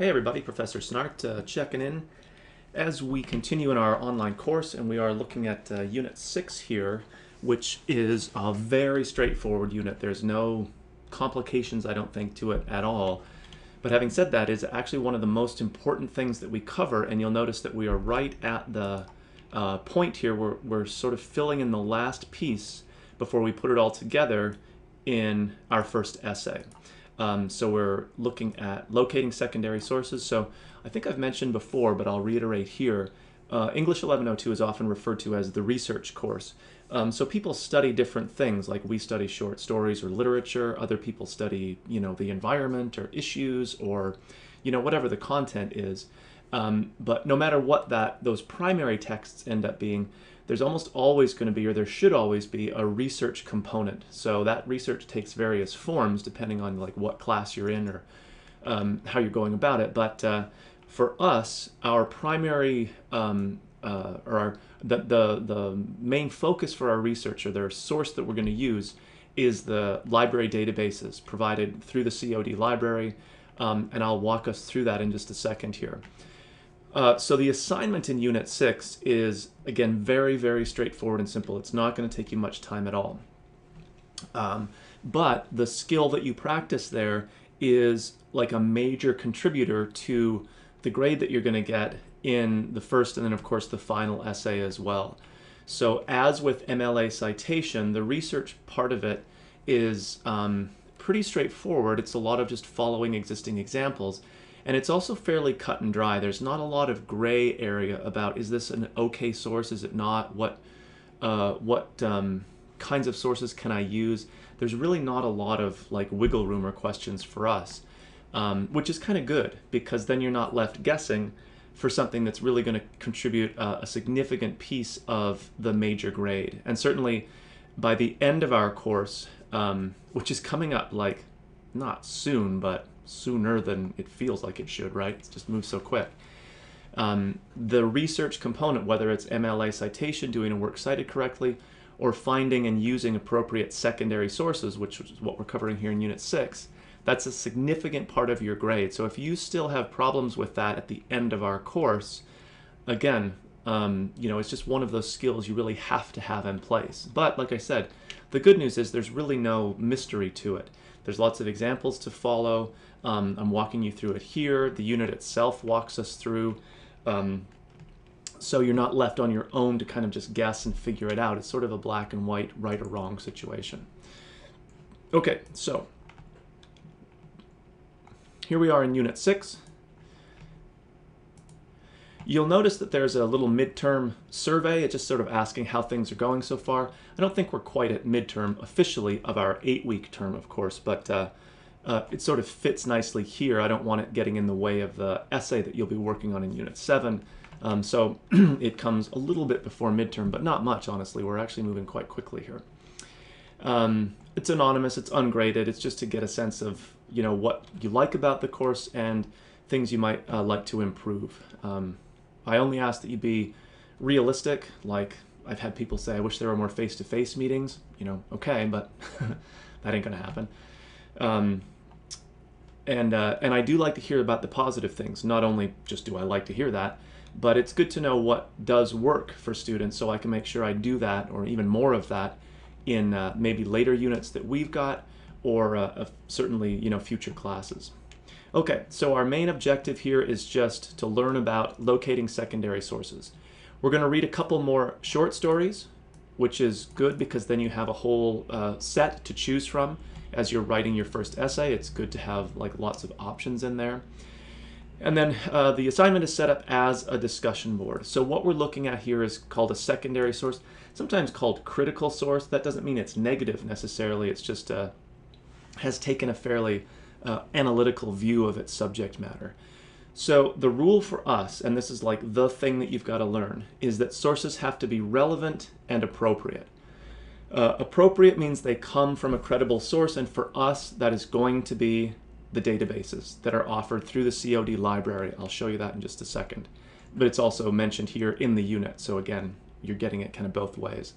Hey everybody, Professor Snart checking in as we continue in our online course, and we are looking at Unit 6 here, which is a very straightforward unit. There's no complications, I don't think, to it at all. But having said that, it's actually one of the most important things that we cover, and you'll notice that we are right at the point here where we're sort of filling in the last piece before we put it all together in our first essay. So we're looking at locating secondary sources. So I think I've mentioned before, but I'll reiterate here, English 1102 is often referred to as the research course. So people study different things, like we study short stories or literature. Other people study, the environment or issues or, whatever the content is. But no matter what those primary texts end up being, there's almost always going to be, or there should always be, a research component. So that research takes various forms depending on like what class you're in or how you're going about it. But for us, our primary the main focus for our research, or the source that we're going to use, is the library databases provided through the COD library, and I'll walk us through that in just a second here. So the assignment in Unit 6 is, again, very, very straightforward and simple. It's not going to take you much time at all. But the skill that you practice there is like a major contributor to the grade that you're going to get in the first and then, of course, the final essay as well. So as with MLA citation, the research part of it is pretty straightforward. It's a lot of just following existing examples. And it's also fairly cut and dry. There's not a lot of gray area about, is this an okay source, is it not? What kinds of sources can I use? There's really not a lot of like wiggle room or questions for us, which is kind of good, because then you're not left guessing for something that's really going to contribute a significant piece of the major grade. And certainly by the end of our course, which is coming up like not soon, but sooner than it feels like it should, right? It's just moves so quick. The research component, whether it's MLA citation, doing a work cited correctly, or finding and using appropriate secondary sources, which is what we're covering here in Unit 6, that's a significant part of your grade. So if you still have problems with that at the end of our course, again, it's just one of those skills you really have to have in place. But like I said, the good news is there's really no mystery to it. There's lots of examples to follow. I'm walking you through it here. The unit itself walks us through. So you're not left on your own to kind of just guess and figure it out. It's sort of a black and white, right or wrong situation. Okay, so here we are in Unit 6. You'll notice that there's a little midterm survey. It's just sort of asking how things are going so far. I don't think we're quite at midterm officially of our 8-week term, of course, but it sort of fits nicely here. I don't want it getting in the way of the essay that you'll be working on in Unit 7. So it comes a little bit before midterm, but not much, honestly. We're actually moving quite quickly here. It's anonymous, it's ungraded. It's just to get a sense of, what you like about the course and things you might like to improve. I only ask that you be realistic. Like, I've had people say, I wish there were more face-to-face meetings. Okay, but that ain't gonna happen. And I do like to hear about the positive things. Not only just do I like to hear that, but it's good to know what does work for students, so I can make sure I do that, or even more of that, in maybe later units that we've got, or certainly future classes. Okay, so our main objective here is just to learn about locating secondary sources. We're going to read a couple more short stories, which is good because then you have a whole set to choose from as you're writing your first essay. It's good to have like lots of options in there. And then the assignment is set up as a discussion board. So what we're looking at here is called a secondary source, sometimes called critical source. That doesn't mean it's negative necessarily. It's just has taken a fairly analytical view of its subject matter. So the rule for us, and this is like the thing that you've got to learn, is that sources have to be relevant and appropriate. Appropriate means they come from a credible source, and for us that is going to be the databases that are offered through the COD library. I'll show you that in just a second. But it's also mentioned here in the unit, so again, you're getting it kind of both ways.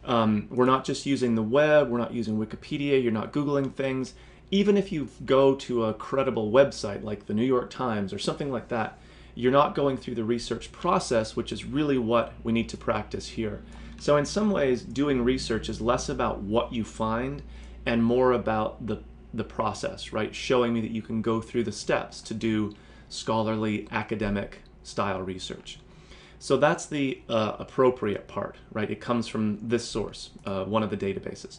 We're not just using the web, we're not using Wikipedia, you're not Googling things. even if you go to a credible website like the New York Times or something like that, you're not going through the research process, which is really what we need to practice here. So in some ways, doing research is less about what you find and more about the process, right? Showing me that you can go through the steps to do scholarly academic style research. So that's the appropriate part, right? It comes from this source, one of the databases.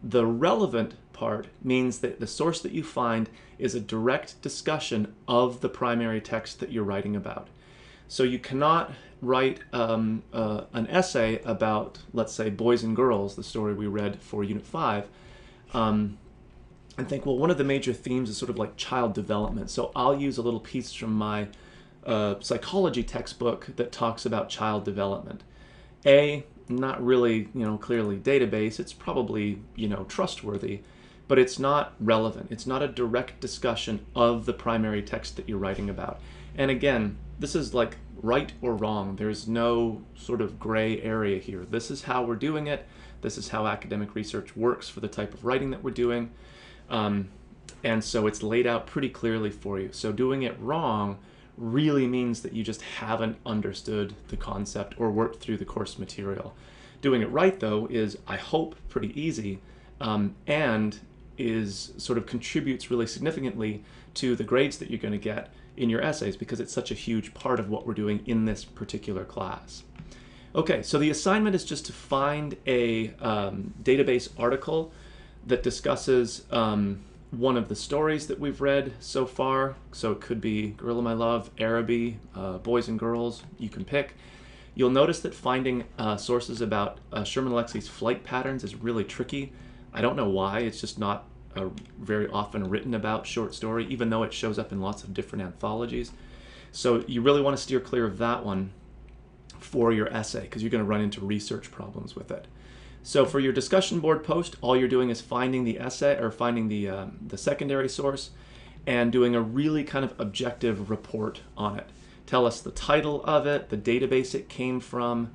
The relevant part means that the source that you find is a direct discussion of the primary text that you're writing about. So you cannot write an essay about, let's say, boys and girls, the story we read for Unit 5, and think, well, one of the major themes is sort of like child development. So I'll use a little piece from my psychology textbook that talks about child development. Not really, clearly database. It's probably, trustworthy, but it's not relevant. It's not a direct discussion of the primary text that you're writing about. And again, this is like right or wrong. There's no sort of gray area here. This is how we're doing it. This is how academic research works for the type of writing that we're doing. And so it's laid out pretty clearly for you. So doing it wrong really means that you just haven't understood the concept or worked through the course material. Doing it right, though, is, I hope, pretty easy, and is sort of contributes really significantly to the grades that you're going to get in your essays, because it's such a huge part of what we're doing in this particular class. Okay, so the assignment is just to find a database article that discusses one of the stories that we've read so far. So it could be Gorilla My Love, Araby, Boys and Girls, you can pick. You'll notice that finding sources about Sherman Alexie's flight patterns is really tricky. I don't know why, it's just not a very often written about short story, even though it shows up in lots of different anthologies. So you really want to steer clear of that one for your essay, because you're going to run into research problems with it. So for your discussion board post, all you're doing is finding the essay, or finding the secondary source, and doing a really kind of objective report on it. Tell us the title of it, the database it came from,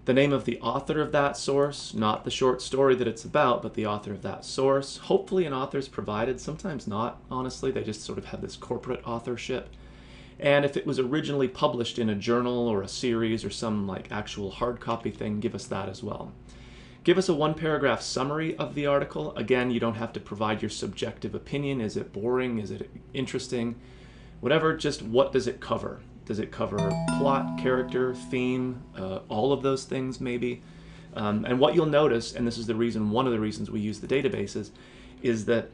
the name of the author of that source, not the short story that it's about, but the author of that source. Hopefully an author's provided, sometimes not, honestly. They just sort of have this corporate authorship. And if it was originally published in a journal or a series or some like actual hard copy thing, give us that as well. Give us a one-paragraph summary of the article. Again, you don't have to provide your subjective opinion. Is it boring? Is it interesting? Whatever, just what does it cover? Does it cover plot, character, theme, all of those things maybe? And what you'll notice, and this is the reason, one of the reasons we use the databases, is that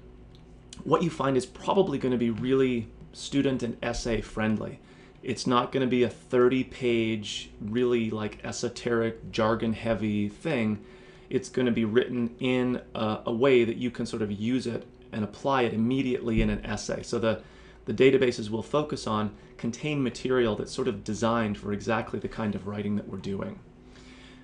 what you find is probably going to be really student and essay friendly. It's not going to be a 30-page, really like esoteric, jargon-heavy thing. It's going to be written in a way that you can sort of use it and apply it immediately in an essay. So the databases we'll focus on contain material that's sort of designed for exactly the kind of writing that we're doing.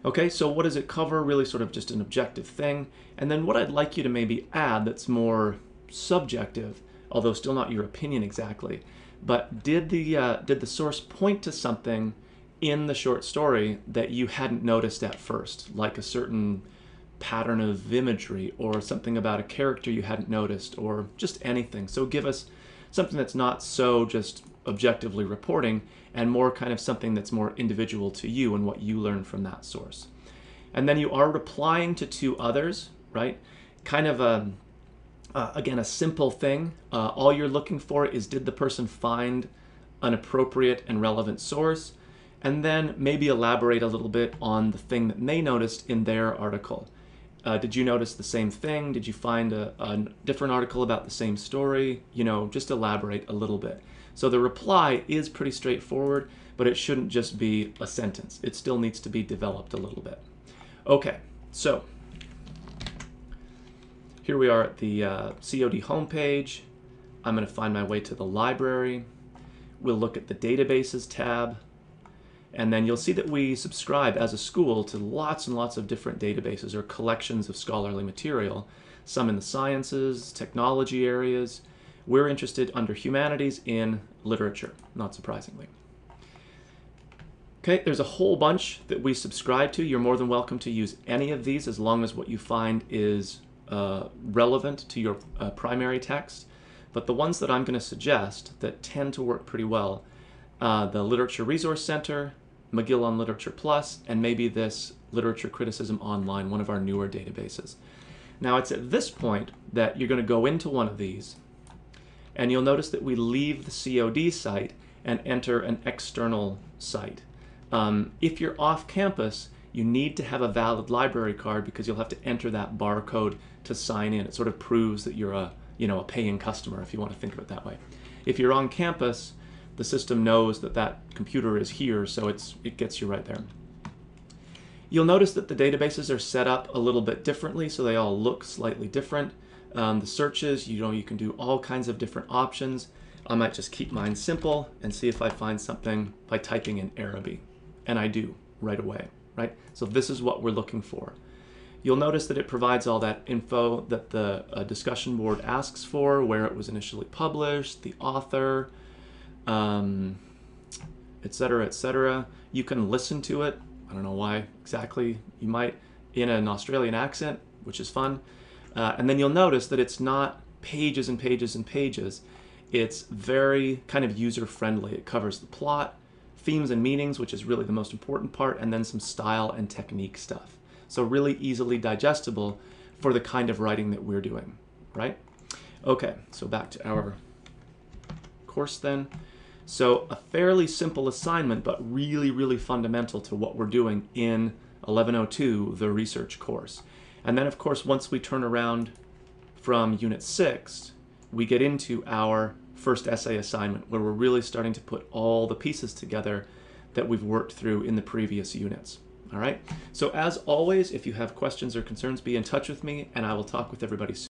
Okay, so what does it cover? Really sort of just an objective thing. And then what I'd like you to maybe add that's more subjective, although still not your opinion exactly, but did the source point to something in the short story that you hadn't noticed at first, like a certain pattern of imagery or something about a character you hadn't noticed, or just anything? So give us something that's not so just objectively reporting, and more kind of something that's more individual to you and what you learned from that source. And then you are replying to two others, right? Kind of again, a simple thing. All you're looking for is, did the person find an appropriate and relevant source? And then maybe elaborate a little bit on the thing that they noticed in their article. Did you notice the same thing? Did you find a different article about the same story? Just elaborate a little bit. So the reply is pretty straightforward, but it shouldn't just be a sentence. It still needs to be developed a little bit. Okay, so here we are at the COD homepage. I'm going to find my way to the library. We'll look at the databases tab. And then you'll see that we subscribe as a school to lots and lots of different databases or collections of scholarly material, some in the sciences, technology areas. We're interested under humanities in literature, not surprisingly. Okay, there's a whole bunch that we subscribe to. You're more than welcome to use any of these as long as what you find is relevant to your primary text, but the ones that I'm going to suggest that tend to work pretty well, the Literature Resource Center, McGill on Literature Plus, and maybe this Literature Criticism Online, one of our newer databases. Now it's at this point that you're going to go into one of these, and you'll notice that we leave the COD site and enter an external site. If you're off campus, you need to have a valid library card because you'll have to enter that barcode to sign in. It sort of proves that you're a paying customer, if you want to think of it that way. If you're on campus, the system knows that that computer is here, so it gets you right there. You'll notice that the databases are set up a little bit differently, so they all look slightly different. The searches, you can do all kinds of different options. I might just keep mine simple and see if I find something by typing in Arabic. And I do right away, right? So this is what we're looking for. You'll notice that it provides all that info that the discussion board asks for, where it was initially published, the author, etc., etc. You can listen to it. I don't know why exactly. You might in an Australian accent, which is fun. And then you'll notice that it's not pages and pages and pages. It's very kind of user-friendly. It covers the plot, themes and meanings, which is really the most important part, and then some style and technique stuff. So really easily digestible for the kind of writing that we're doing, right? Okay, so back to our course then. So a fairly simple assignment, but really, really fundamental to what we're doing in 1102, the research course. And then, of course, once we turn around from Unit 6, we get into our first essay assignment, where we're really starting to put all the pieces together that we've worked through in the previous units. All right? So as always, if you have questions or concerns, be in touch with me, and I will talk with everybody soon.